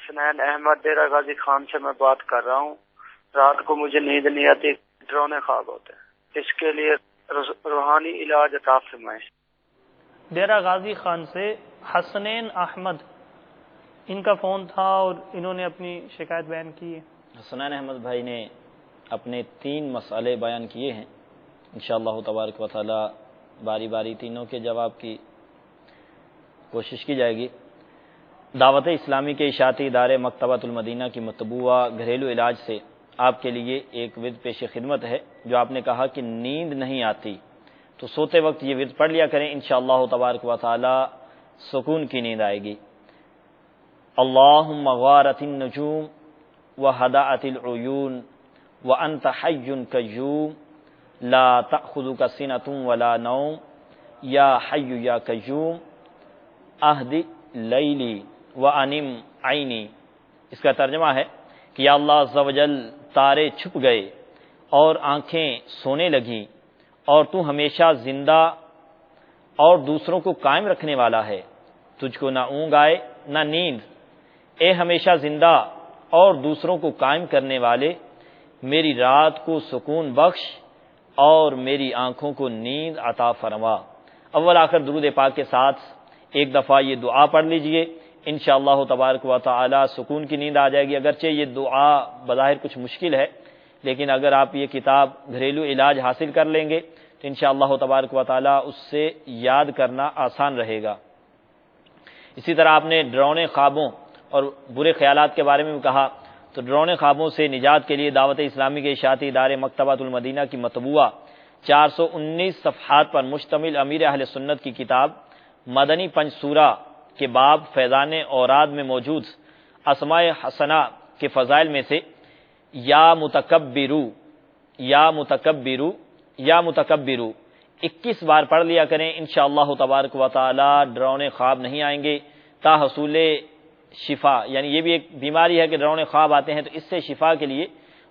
حسنین احمد ڈیرہ غازی خان سے میں بات کر رہا ہوں۔ رات کو مجھے نیند نہیں آتی، ڈرونے خواب ہوتے ہیں، اس کے لیے روحانی علاج عطا فرمائیں۔ ڈیرہ غازی خان سے حسنین احمد ان کا فون تھا اور انہوں نے اپنی شکایت بیان کی ہے۔ حسنین احمد بھائی نے اپنے 3 مسئلے بیان کیے ہیں، انشاءاللہ تبارک و تعالی باری باری تینوں کے جواب کی کوشش کی جائے گی۔ دعوت اسلامی کے اشاعتی ادارے مکتبۃ المدینہ کی مطبوعہ گھریلو علاج سے آپ کے لیے ایک ورد پیش خدمت ہے۔ جو آپ نے کہا کہ نیند نہیں آتی تو سوتے وقت یہ ورد پڑھ لیا کریں، انشاءاللہ تبارک و تعالی سکون کی نیند آئے گی۔ اللہم غارت النجوم وہدأت العیون وانت حی قیوم لا تأخذک سنۃ ولا نوم یا حی یا قیوم اہد لیلی وانم عینی۔ اس کا ترجمہ ہے کہ یا اللہ عز و جل تارے چھپ گئے اور آنکھیں سونے لگیں اور تو ہمیشہ زندہ اور دوسروں کو قائم رکھنے والا ہے، تجھ کو نہ اونگ آئے نہ نیند۔ اے ہمیشہ زندہ اور دوسروں کو قائم کرنے والے، میری رات کو سکون بخش اور میری آنکھوں کو نیند عطا فرما۔ اول آخر درود پاک کے ساتھ ایک دفعہ یہ دعا پڑھ لیجئے، انشاءاللہ تبارک و تعالی سکون کی نیند آ جائے گی۔ اگرچہ یہ دعا بظاہر کچھ مشکل ہے، لیکن اگر آپ یہ کتاب گھریلو علاج حاصل کر لیں گے تو انشاءاللہ تبارک و تعالی اس سے یاد کرنا آسان رہے گا۔ اسی طرح آپ نے ڈرونے خوابوں اور برے خیالات کے بارے میں بھی کہا، تو ڈرونے خوابوں سے نجات کے لیے دعوت اسلامی کے اشاعتی ادارے مکتبۃ المدینہ کی مطبوعہ 419 صفحات پر مشتمل امیر اہل سنت کی کتاب مدنی پنج سورہ کے باب فیضان اوراد میں موجود اسماء حسنہ کے فضائل میں سے یا متکبرو یا متکبرو یا متکبرو 21 بار پڑھ لیا کریں، انشاءاللہ تبارک و تعالی ڈرونے خواب نہیں آئیں گے تا حصول شفا۔ یعنی یہ بھی ایک بیماری ہے کہ ڈرونے خواب آتے ہیں، تو اس سے شفا کے لیے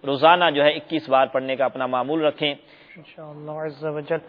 روزانہ جو ہے 21 بار پڑھنے کا اپنا معمول رکھیں انشاءاللہ عز و جل۔